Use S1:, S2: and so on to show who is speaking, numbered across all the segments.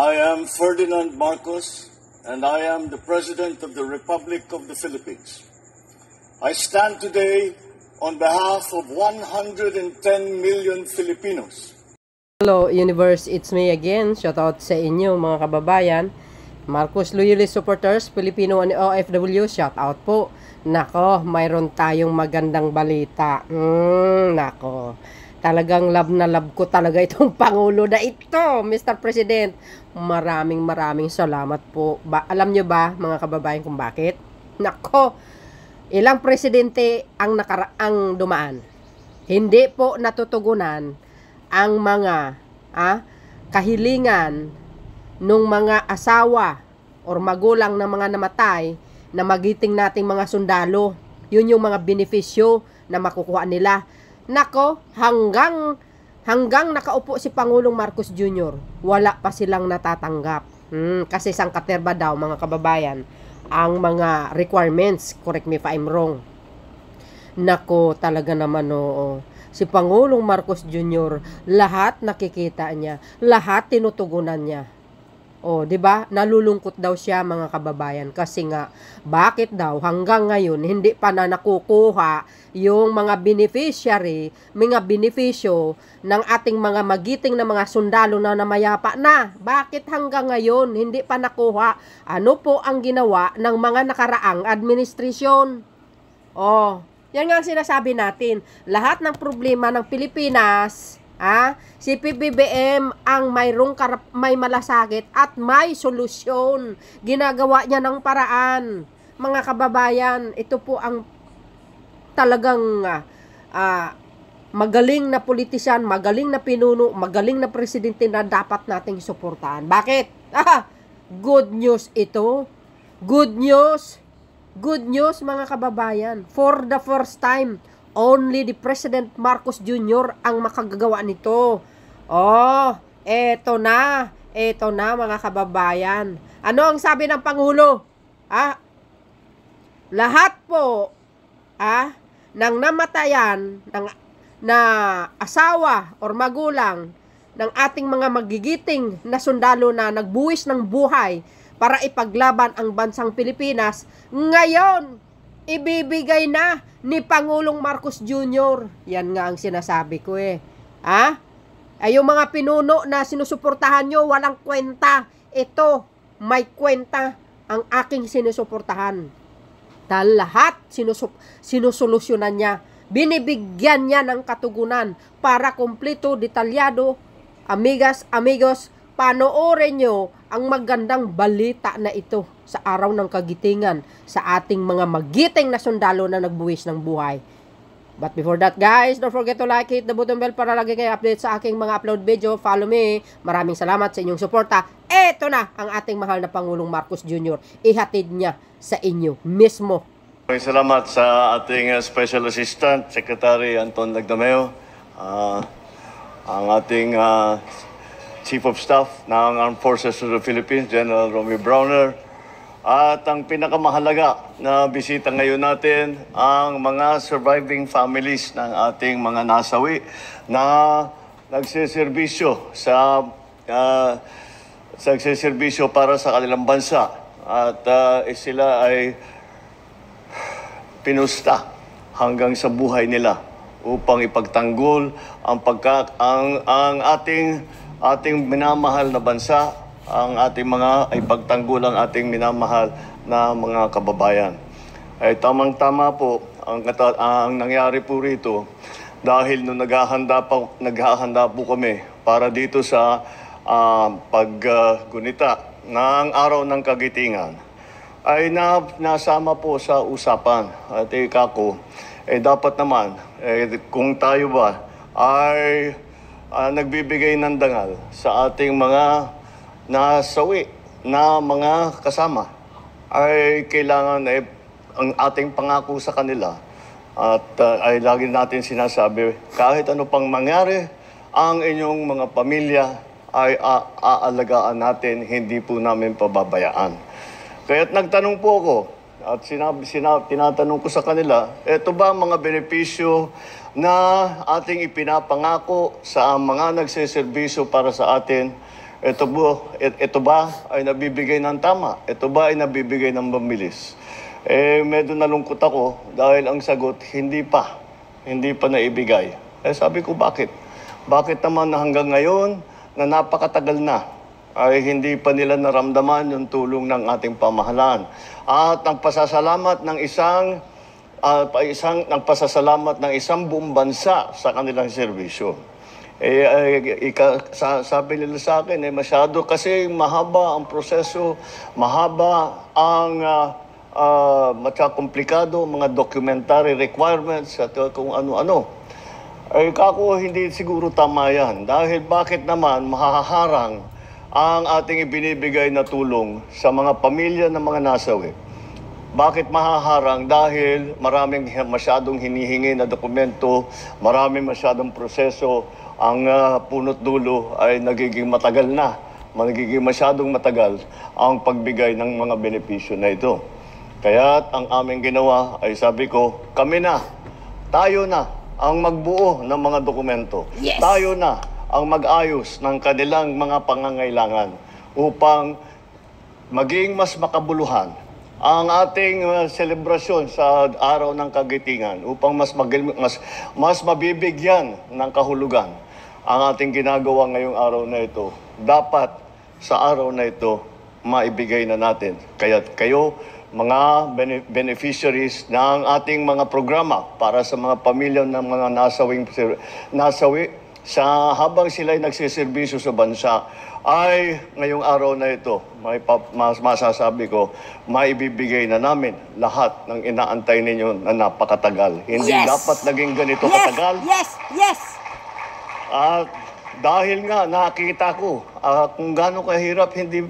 S1: I am Ferdinand Marcos, and I am the President of the Republic of the Philippines. I stand today on behalf of 110 million Filipinos.
S2: Hello Universe, it's me again. Shout out sa inyo mga kababayan. Marcos Loyalist Supporters, Filipino and OFW, shout out po. Nako, mayroon tayong magandang balita. Nako, talagang love na love ko talaga itong Pangulo na ito, Mr. President. Maraming salamat po. Alam nyo ba mga kababayan kung bakit? Nako, ilang presidente ang nakaraang dumaan. Hindi po natutugunan ang mga kahilingan nung mga asawa or magulang ng mga namatay na magiting nating mga sundalo. Yun yung mga benepisyo na makukuha nila. Nako, hanggang nakaupo si Pangulong Marcos Jr., wala pa silang natatanggap. Kasi sangkaterba daw mga kababayan ang mga requirements. Correct me if I'm wrong. Nako, talaga naman oo. Si Pangulong Marcos Jr., lahat nakikita niya, lahat tinutugunan niya. O, 'di ba? Nalulungkot daw siya mga kababayan kasi nga bakit daw hanggang ngayon hindi pa na nakukuha yung mga beneficiary, mga benepisyo ng ating mga magiting na mga sundalo na namayapa na. Bakit hanggang ngayon hindi pa nakuha? Ano po ang ginawa ng mga nakaraang administrasyon? Oh, yan nga ang sinasabi natin. Lahat ng problema ng Pilipinas, si PBBM ang may malasakit at may solusyon. Ginagawa niya ng paraan. Mga kababayan, ito po ang talagang magaling na politisyan, magaling na pinuno, magaling na presidente na dapat nating suportahan. Bakit? Good news ito. Good news. Good news mga kababayan. For the first time, only the President Marcos Jr. ang makagagawa nito. Oh, eto na mga kababayan. Ano ang sabi ng Pangulo? Lahat po ng namatayan na asawa or magulang ng ating mga magigiting na sundalo na nagbuwis ng buhay para ipaglaban ang bansang Pilipinas, ngayon ibibigay na ni Pangulong Marcos Jr. Yan nga ang sinasabi ko ay yung mga pinuno na sinusuportahan nyo, walang kwenta. Ito, may kwenta ang aking sinusuportahan. Dahil lahat sinusolusyonan niya. Binibigyan niya ng katugunan para kumpleto, detalyado. Amigos, panoorin nyo ang magandang balita na ito sa araw ng kagitingan sa ating mga magiting na sundalo na nagbuwis ng buhay. But before that guys, don't forget to like, hit the button bell para lagi kayo update sa aking mga upload video. Follow me. Maraming salamat sa inyong suporta. Eto na ang ating mahal na Pangulong Marcos Jr. Ihatid niya sa inyo mismo.
S1: Maraming salamat sa ating Special Assistant Secretary Anton Lagdameo, ang ating Chief of Staff ng Armed Forces of the Philippines, General Romeo Browner. At ang pinakamahalaga na bisita ngayon natin, ang mga surviving families ng ating mga nasawi na nagsiservisyo para sa kanilang bansa. At sila ay pinusta hanggang sa buhay nila upang ipagtanggol ang ating minamahal na bansa, ang ating mga ipagtanggol ang ating minamahal na mga kababayan. Ay tamang-tama po ang nangyari po rito dahil nung naghahanda po kami para dito sa paggunita ng araw ng kagitingan, ay nasama po sa usapan. At dapat naman kung tayo ba ay nagbibigay ng dangal sa ating mga nasawi na mga kasama, ay kailangan ang ating pangako sa kanila at ay lagi natin sinasabi, kahit ano pang mangyari, ang inyong mga pamilya ay aalagaan natin, hindi po namin pababayaan. Kaya't nagtanong po ako at tinatanong ko sa kanila, ito ba mga benepisyo na ating ipinapangako sa mga nagseserbisyo para sa atin ito ba ay nabibigay ng tama? Ito ba ay nabibigay ng mabilis? Medyo nalungkot ako dahil ang sagot, hindi pa naibigay. Sabi ko, bakit? Bakit naman na hanggang ngayon, na napakatagal na, ay hindi pa nila naramdaman yung tulong ng ating pamahalaan? At ang pasasalamat ng isang buong bansa sa kanilang serbisyo. Sabi nila sa akin, masyado kasi mahaba ang proseso, mahaba ang komplikado, mga documentary requirements at kung ano-ano. Kako, hindi siguro tama yan. Dahil bakit naman mahaharang ang ating ibinibigay na tulong sa mga pamilya ng mga nasawi? Bakit mahaharang? Dahil masyadong hinihingi na dokumento, masyadong proseso, ang punot dulo ay nagiging masyadong matagal ang pagbigay ng mga benepisyo na ito. Kaya ang aming ginawa ay sabi ko, tayo na ang magbuo ng mga dokumento.
S2: Yes!
S1: Tayo na ang mag-ayos ng kanilang mga pangangailangan upang maging mas makabuluhan ang ating selebrasyon sa araw ng Kagitingan, upang mas mabibigyan ng kahulugan ang ating ginagawa ngayong araw na ito. Dapat sa araw na ito maibigay na natin. Kaya kayo, mga beneficiaries ng ating mga programa para sa mga pamilya ng mga nasawi habang sila ay nagsiservisyo sa bansa, ay ngayong araw na ito, masasabi ko, maibibigay na namin lahat ng inaantay ninyo na napakatagal. Hindi dapat naging ganito katagal.
S2: Yes!
S1: At dahil nga nakita ko kung gaano kahirap, hindi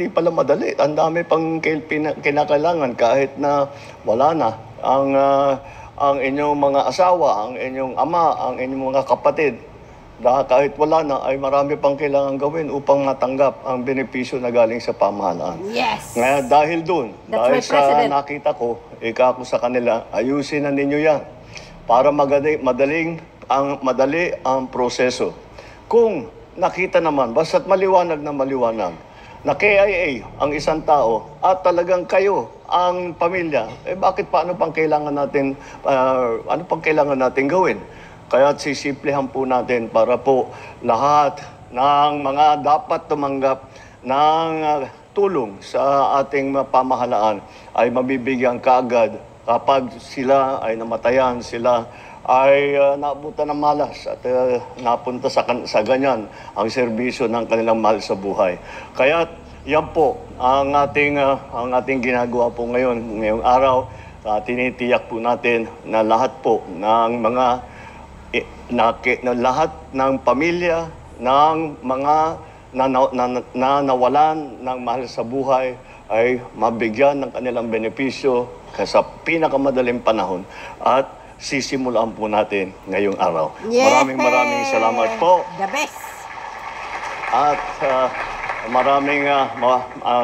S1: pala madali. Ang dami pang kinakailangan kahit na wala na ang inyong mga asawa, ang inyong ama, ang inyong mga kapatid. Kahit wala na, ay marami pang kailangan gawin upang matanggap ang benepisyo na galing sa pamahalaan.
S2: Yes!
S1: Ngayon, dahil doon, dahil sa
S2: President.
S1: nakita ko, ako sa kanila, ayusin na ninyo yan para madali ang proseso. Kung nakita naman, basta't maliwanag na KIA ang isang tao at talagang kayo ang pamilya, paano pang kailangan natin gawin? Kaya sisiplehan po natin para po lahat ng mga dapat tumanggap ng tulong sa ating pamahalaan ay mabibigyan kaagad kapag sila ay namatayan, sila ay naabutan ng malas at napunta sa ganyan ang serbisyo ng kanilang mahal sa buhay. Kaya yan po ang ating ginagawa po ngayong araw. Tinitiyak po natin na lahat po ng mga lahat ng pamilya ng mga nawalan ng mahal sa buhay ay mabigyan ng kanilang benepisyo sa pinakamadaling panahon, at sisimulan po natin ngayong araw.
S2: Yeah!
S1: Maraming salamat po.
S2: The best!
S1: At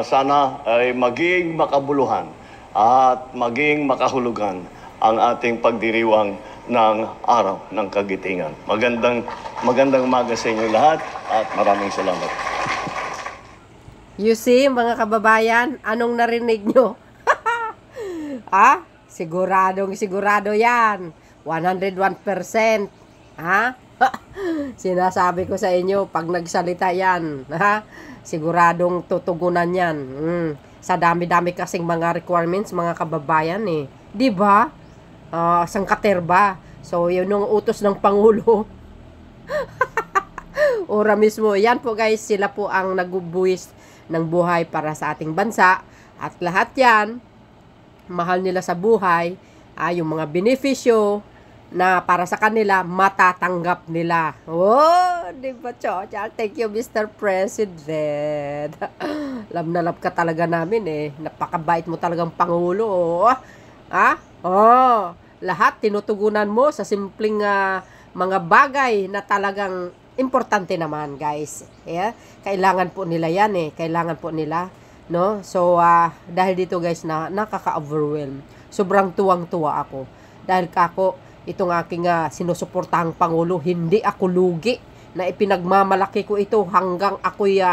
S1: sana ay maging makabuluhan at maging makahulugan ang ating pagdiriwang ng araw ng Kagitingan. Magandang umaga sa inyo lahat at maraming salamat.
S2: You see, mga kababayan, anong narinig nyo? Sigurado yan. 101%. Sinasabi ko sa inyo, pag nagsalita yan, siguradong tutugunan yan. Sa dami-dami kasing mga requirements, mga kababayan Di ba? Sangkaterba. So, yun yung utos ng Pangulo. Ora mismo. Yan po guys, sila po ang nagbubuwis ng buhay para sa ating bansa. At lahat yan, mahal nila sa buhay, yung mga benepisyo na para sa kanila, matatanggap nila. Oh, di ba, Chocha? Thank you, Mr. President. Love na love ka talaga namin Napakabait mo talagang Pangulo. Lahat tinutugunan mo sa simpleng mga bagay na talagang importante naman, guys. Kailangan po nila yan Kailangan po nila, no? So, dahil dito, guys, nakaka-overwhelm. Sobrang tuwang-tuwa ako. Dahil itong aking sinusuportahang Pangulo, hindi ako lugi. na ipinagmamalaki ko ito hanggang ako'y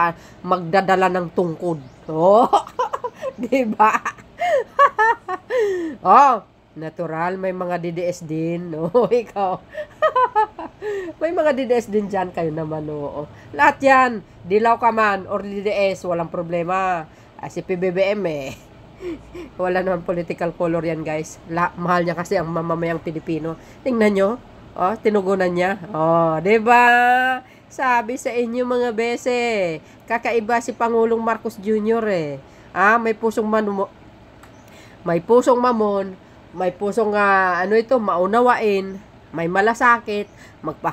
S2: magdadala ng tungkod. Oh, di ba? Oh, natural, may mga DDS din. Oh, ikaw. May mga DDS din dyan, kayo naman, oo. Lahat yan, dilaw ka man or DDS, walang problema. Si PBBM wala naman political color yan, guys. Mahal niya kasi ang mamamayang Pilipino. Tingnan nyo, oh, tinugunan niya. Oh, diba? Sabi sa inyo mga bese, kakaiba si Pangulong Marcos Jr. May pusong mamon, may pusong maunawain, may malasakit,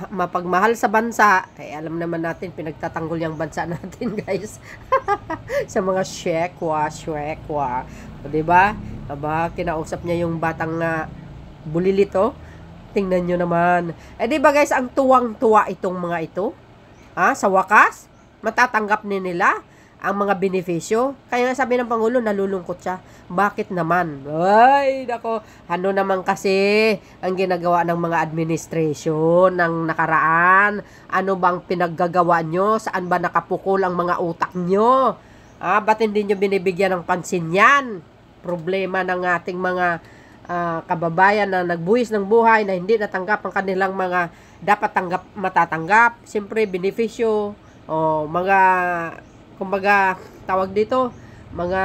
S2: mapagmahal sa bansa. Alam naman natin, pinagtatanggol yung bansa natin, guys. Sa mga syekwa. O, diba? Aba, kinausap niya yung batang bulilito. Tingnan nyo naman. Diba guys, ang tuwang-tuwa itong mga ito? Sa wakas, matatanggap nila ang mga benepisyo. Kaya sabi ng Pangulo, nalulungkot siya. Bakit naman? Ay, nako, ano naman kasi ang ginagawa ng mga administration ng nakaraan? Ano bang pinaggagawa nyo? Saan ba nakapukol ang mga utak nyo? Ba't hindi nyo binibigyan ng pansin yan? Problema ng ating mga kababayan na nagbuhis ng buhay na hindi natanggap ang kanilang mga dapat matatanggap. Siyempre, benepisyo, kumbaga, tawag dito, mga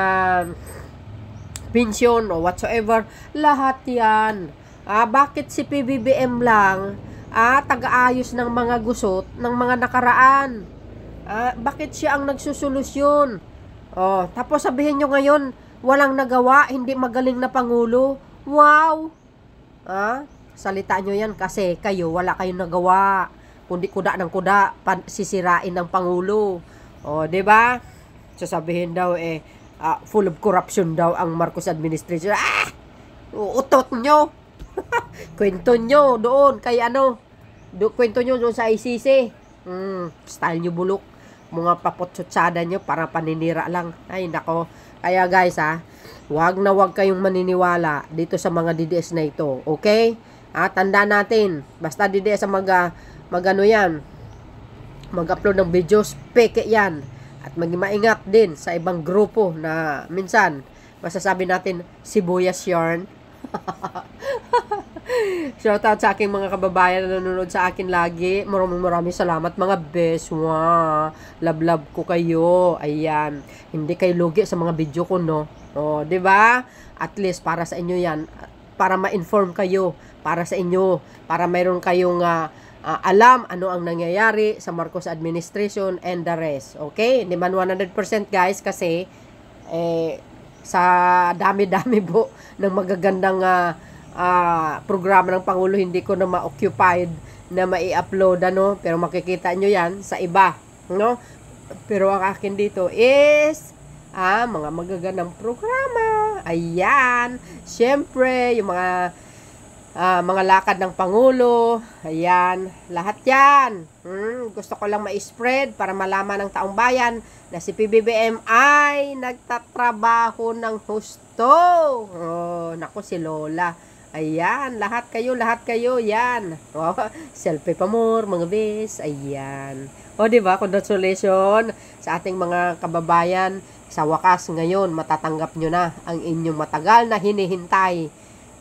S2: pensyon o whatsoever, lahat yan. Bakit si PBBM lang, taga-ayos ng mga gusot ng mga nakaraan? Bakit siya ang nagsusolusyon? Tapos sabihin nyo ngayon, walang nagawa, hindi magaling na Pangulo. Wow! Salita nyo yan kasi kayo, wala kayong nagawa. Kundi kuda ng kuda, sisirain ng Pangulo. O, diba? Sasabihin daw, full of corruption daw ang Marcos administration. Utot nyo! Kwento nyo doon, kay kwento nyo doon sa ICC. Style nyo bulok. Mga papotsutsada nyo para paninira lang. Ay, nako. Kaya guys, wag na wag kayong maniniwala dito sa mga DDS na ito. Okay? Tanda natin, basta DDS ang mag-upload ng videos, peke yan. At maging maingat din sa ibang grupo na minsan, masasabi natin, sibuyas yarn. Shoutout sa aking mga kababayan na nanonood sa akin lagi. Maraming salamat mga bes. Love ko kayo. Ayan. Hindi kayo lugi sa mga video ko, no? Diba? At least para sa inyo yan. Para ma-inform kayo. Para sa inyo. Para mayroon kayong alam ano ang nangyayari sa Marcos administration and the rest. Okay? Hindi man 100% guys kasi sa dami-dami po ng magagandang programa ng Pangulo, hindi ko na ma-occupied na mai-upload, pero makikita nyo yan sa iba, no? Pero ang akin dito is mga magagandang programa. Ayan, syempre yung mga lakad ng Pangulo, ayan, lahat yan. Gusto ko lang ma-spread para malaman ng taong bayan na si PBBM ay nagtatrabaho ng husto. Naku, si Lola. Ayan, lahat kayo, yan. Selfie pa more, mga bes. Ayan. Diba, congratulations sa ating mga kababayan. Sa wakas ngayon, matatanggap nyo na ang inyong matagal na hinihintay.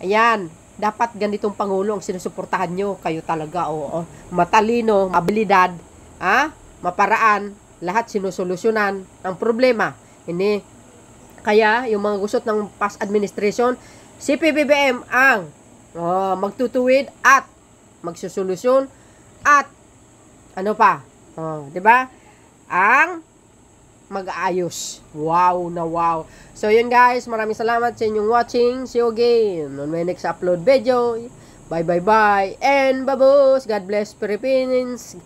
S2: Ayan, dapat ganitong Pangulo ang sinusuportahan nyo. Kayo talaga, matalino, mabilidad, maparaan, lahat sinusolusyonan ang problema. Kaya, yung mga gusot ng past administration, si PBBM ang magtutuwid at magsusolusyon at diba? Ang mag-aayos. Wow na wow. So yun guys, maraming salamat sa inyong watching. See you again on my next upload video. Bye. And babos. God bless Philippines.